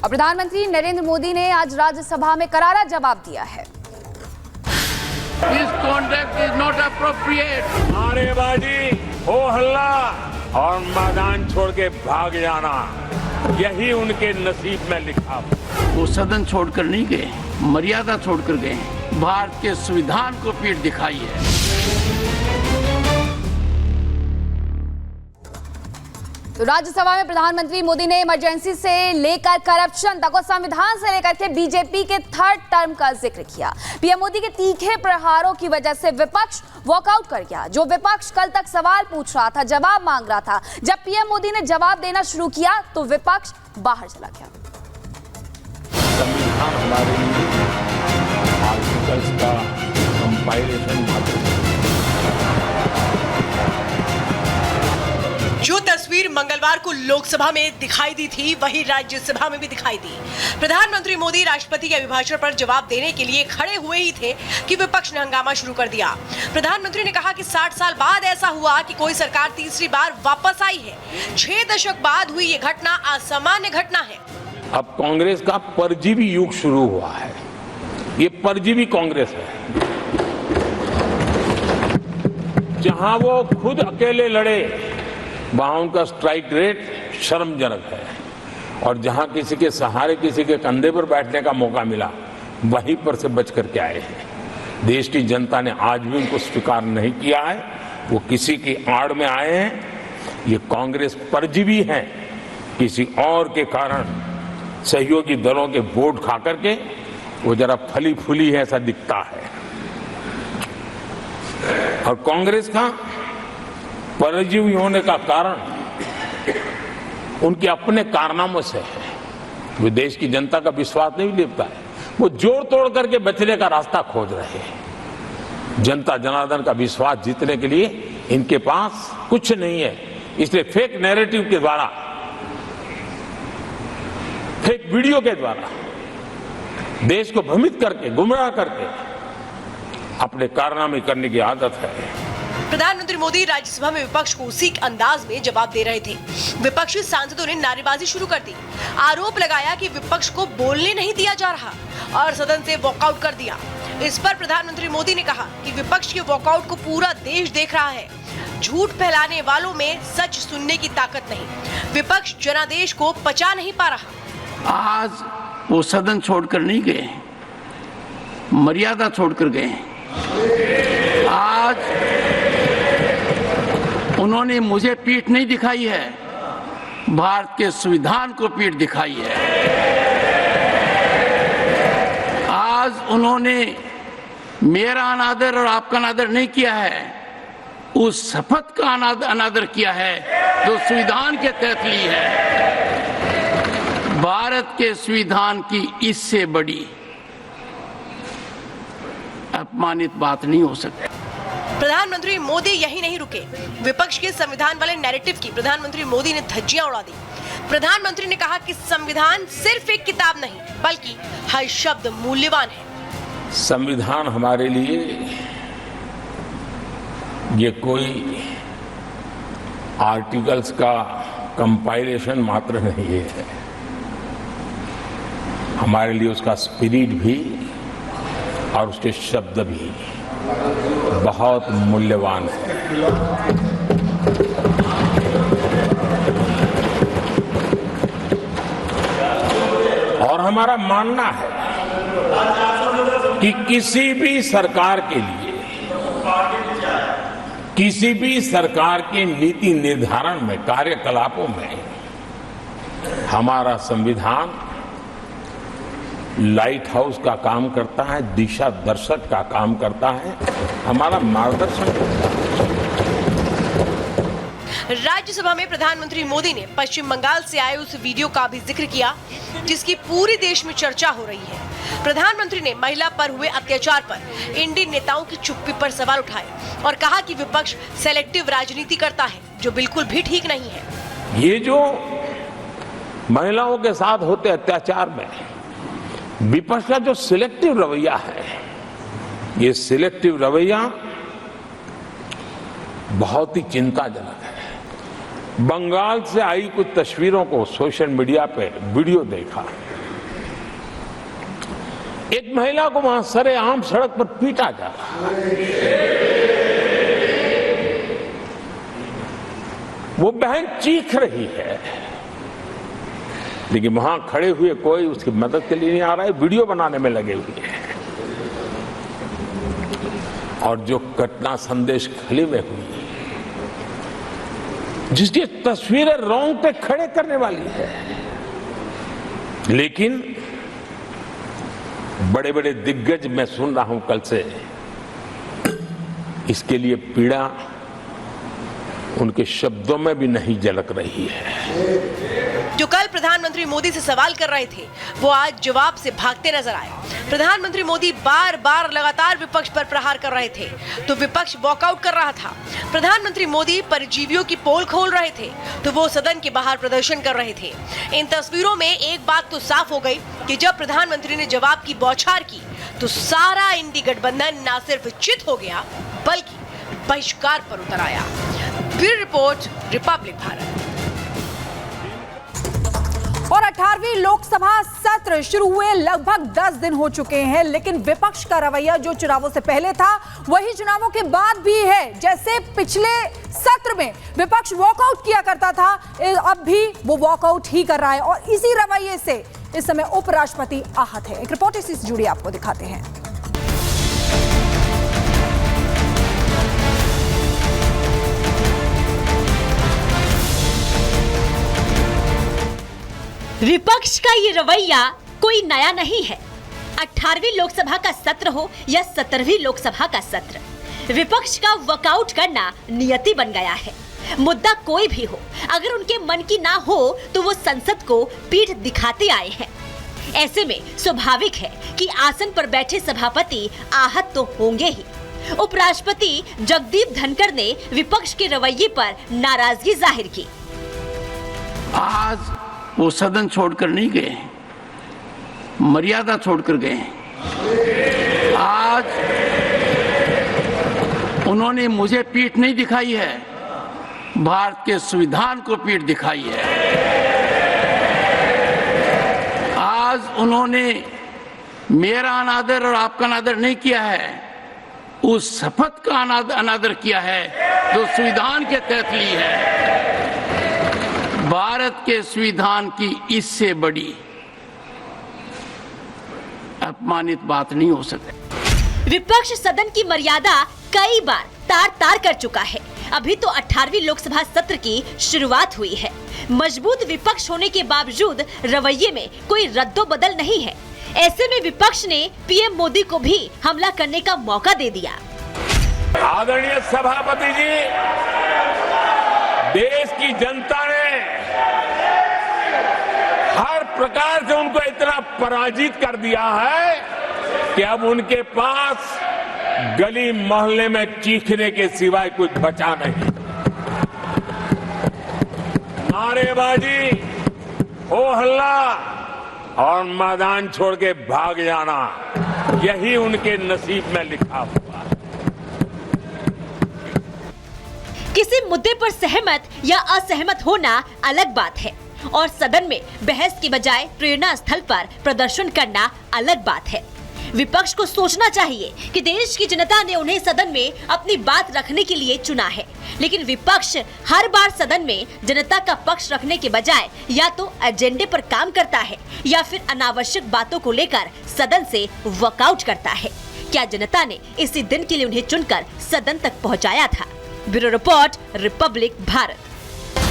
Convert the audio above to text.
और प्रधानमंत्री नरेंद्र मोदी ने आज राज्यसभा में करारा जवाब दिया है। This conduct is not appropriate. नारेबाजी, हो हल्ला और मैदान छोड़ के भाग जाना, यही उनके नसीब में लिखा। वो सदन छोड़कर नहीं गए, मर्यादा छोड़कर गए। भारत के संविधान को पीठ दिखाई है। तो राज्यसभा में प्रधानमंत्री मोदी ने इमरजेंसी से लेकर करप्शन तक और संविधान से लेकर के बीजेपी के थर्ड टर्म का जिक्र किया। पीएम मोदी के तीखे प्रहारों की वजह से विपक्ष वॉकआउट कर गया। जो विपक्ष कल तक सवाल पूछ रहा था, जवाब मांग रहा था, जब पीएम मोदी ने जवाब देना शुरू किया तो विपक्ष बाहर चला गया। संविधान हमारे लिए आर्टिकल्स का कंपाइलेशन जो तस्वीर मंगलवार को लोकसभा में दिखाई दी थी वही राज्यसभा में भी दिखाई दी। प्रधानमंत्री मोदी राष्ट्रपति के अभिभाषण पर जवाब देने के लिए खड़े हुए ही थे कि विपक्ष ने हंगामा शुरू कर दिया। प्रधानमंत्री ने कहा कि 60 साल बाद ऐसा हुआ कि कोई सरकार तीसरी बार वापस आई है। 6 दशक बाद हुई ये घटना असामान्य घटना है। अब कांग्रेस का परजीवी युग शुरू हुआ है। ये परजीवी कांग्रेस है, जहां वो खुद अकेले लड़े वहां उनका स्ट्राइक रेट शर्मजनक है, और जहां किसी के सहारे, किसी के कंधे पर बैठने का मौका मिला वहीं पर से बच करके आए हैं। देश की जनता ने आज भी उनको स्वीकार नहीं किया है। वो किसी की आड़ में आए हैं। ये कांग्रेस परजीवी है। किसी और के कारण सहयोगी दलों के वोट खा करके वो जरा फली फूली है ऐसा दिखता है। और कांग्रेस का परजीवी होने का कारण उनके अपने कारनामों से है। वे देश की जनता का विश्वास नहीं लेता है। वो जोड़ तोड़ करके बचने का रास्ता खोज रहे हैं। जनता जनार्दन का विश्वास जीतने के लिए इनके पास कुछ नहीं है। इसलिए फेक नैरेटिव के द्वारा, फेक वीडियो के द्वारा देश को भ्रमित करके, गुमराह करके अपने कारनामे करने की आदत है। प्रधानमंत्री मोदी राज्यसभा में विपक्ष को उसी अंदाज में जवाब दे रहे थे। विपक्षी सांसदों ने नारेबाजी शुरू कर दी। आरोप लगाया कि विपक्ष को बोलने नहीं दिया जा रहा और सदन से वॉकआउट कर दिया। इस पर प्रधानमंत्री मोदी ने कहा कि विपक्ष के वॉकआउट को पूरा देश देख रहा है। झूठ फैलाने वालों में सच सुनने की ताकत नहीं। विपक्ष जनादेश को पचा नहीं पा रहा। आज वो सदन छोड़कर नहीं गए, मर्यादा छोड़कर गए। आज उन्होंने मुझे पीठ नहीं दिखाई है, भारत के संविधान को पीठ दिखाई है। आज उन्होंने मेरा अनादर और आपका अनादर नहीं किया है, उस शपथ का अनादर किया है जो संविधान के तहत ली है। भारत के संविधान की इससे बड़ी अपमानित बात नहीं हो सकती। प्रधानमंत्री मोदी यही नहीं रुके। विपक्ष के संविधान वाले नैरेटिव की प्रधानमंत्री मोदी ने धज्जियां उड़ा दी। प्रधानमंत्री ने कहा कि संविधान सिर्फ एक किताब नहीं बल्कि हर शब्द मूल्यवान है। संविधान हमारे लिए ये कोई आर्टिकल्स का कंपाइलेशन मात्र नहीं है। हमारे लिए उसका स्पिरिट भी और उसके शब्द भी बहुत मूल्यवान है। और हमारा मानना है कि किसी भी सरकार के लिए, किसी भी सरकार के नीति निर्धारण में, कार्यकलापों में हमारा संविधान लाइट हाउस का काम करता है, दिशा दर्शक का काम करता है, हमारा मार्गदर्शन करता है। राज्यसभा में प्रधानमंत्री मोदी ने पश्चिम बंगाल से आए उस वीडियो का भी जिक्र किया जिसकी पूरे देश में चर्चा हो रही है। प्रधानमंत्री ने महिला पर हुए अत्याचार पर इंडी नेताओं की चुप्पी पर सवाल उठाए और कहा कि विपक्ष सेलेक्टिव राजनीति करता है जो बिल्कुल भी ठीक नहीं है। ये जो महिलाओं के साथ होते अत्याचार में विपक्ष का जो सिलेक्टिव रवैया है, ये सिलेक्टिव रवैया बहुत ही चिंताजनक है। बंगाल से आई कुछ तस्वीरों को सोशल मीडिया पे वीडियो देखा, एक महिला को वहां सरेआम सड़क पर पीटा जा रहा है। वो बहन चीख रही है, लेकिन वहां खड़े हुए कोई उसकी मदद के लिए नहीं आ रहा है, वीडियो बनाने में लगे हुए हैं। और जो घटना संदेश खली में हुई, जिसकी तस्वीरें रोंगटे खड़े करने वाली है, लेकिन बड़े बड़े दिग्गज मैं सुन रहा हूं कल से, इसके लिए पीड़ा उनके शब्दों में भी नहीं झलक रही है। जो कल प्रधानमंत्री मोदी से सवाल कर रहे थे, वो आज जवाब से भागते नजर आए। प्रधानमंत्री मोदी बार बार लगातार विपक्ष पर प्रहार कर रहे थे, तो विपक्ष वॉकआउट कर रहा था। प्रधानमंत्री मोदी परजीवियों की पोल खोल रहे थे, तो वो सदन के बाहर प्रदर्शन कर रहे थे। इन तस्वीरों में एक बात तो साफ हो गई कि जब प्रधानमंत्री ने जवाब की बौछार की, तो सारा इंडी गठबंधन न सिर्फ चित हो गया, बल्कि बहिष्कार पर उतर आया। Bureau report, Republic Bharat. और 18वीं लोकसभा सत्र शुरू हुए लगभग 10 दिन हो चुके हैं, लेकिन विपक्ष का रवैया जो चुनावों से पहले था वही चुनावों के बाद भी है। जैसे पिछले सत्र में विपक्ष वॉकआउट किया करता था, अब भी वो वॉकआउट ही कर रहा है और इसी रवैये से इस समय उपराष्ट्रपति आहत है। एक रिपोर्ट इसी से जुड़ी आपको दिखाते हैं। विपक्ष का ये रवैया कोई नया नहीं है। 18वीं लोकसभा का सत्र हो या 17वीं लोकसभा का सत्र, विपक्ष का वॉकआउट करना नियति बन गया है। मुद्दा कोई भी हो, अगर उनके मन की ना हो तो वो संसद को पीठ दिखाते आए हैं। ऐसे में स्वाभाविक है कि आसन पर बैठे सभापति आहत तो होंगे ही। उपराष्ट्रपति जगदीप धनखड़ ने विपक्ष के रवैये पर नाराजगी जाहिर की। आज वो सदन छोड़कर नहीं गए, मर्यादा छोड़कर गए। आज उन्होंने मुझे पीठ नहीं दिखाई है, भारत के संविधान को पीठ दिखाई है। आज उन्होंने मेरा अनादर और आपका अनादर नहीं किया है, उस शपथ का अनादर किया है जो संविधान के तहत ली है। भारत के संविधान की इससे बड़ी अपमानित बात नहीं हो सकती। विपक्ष सदन की मर्यादा कई बार तार कर चुका है। अभी तो 18वीं लोकसभा सत्र की शुरुआत हुई है। मजबूत विपक्ष होने के बावजूद रवैये में कोई रद्दोबदल नहीं है। ऐसे में विपक्ष ने पीएम मोदी को भी हमला करने का मौका दे दिया। आदरणीय सभापति जी, देश की जनता ने हर प्रकार से उनको इतना पराजित कर दिया है कि अब उनके पास गली मोहल्ले में चीखने के सिवाय कुछ बचा नहीं। नारेबाजी, हो हल्ला और मैदान छोड़ के भाग जाना, यही उनके नसीब में लिखा हुआ है। किसी मुद्दे पर सहमत या असहमत होना अलग बात है और सदन में बहस की बजाय प्रेरणा स्थल पर प्रदर्शन करना अलग बात है। विपक्ष को सोचना चाहिए कि देश की जनता ने उन्हें सदन में अपनी बात रखने के लिए चुना है, लेकिन विपक्ष हर बार सदन में जनता का पक्ष रखने के बजाय या तो एजेंडे पर काम करता है या फिर अनावश्यक बातों को लेकर सदन से वॉकआउट करता है। क्या जनता ने इसी दिन के लिए उन्हें चुनकर सदन तक पहुंचाया था? Bureau report, Republic Bharat.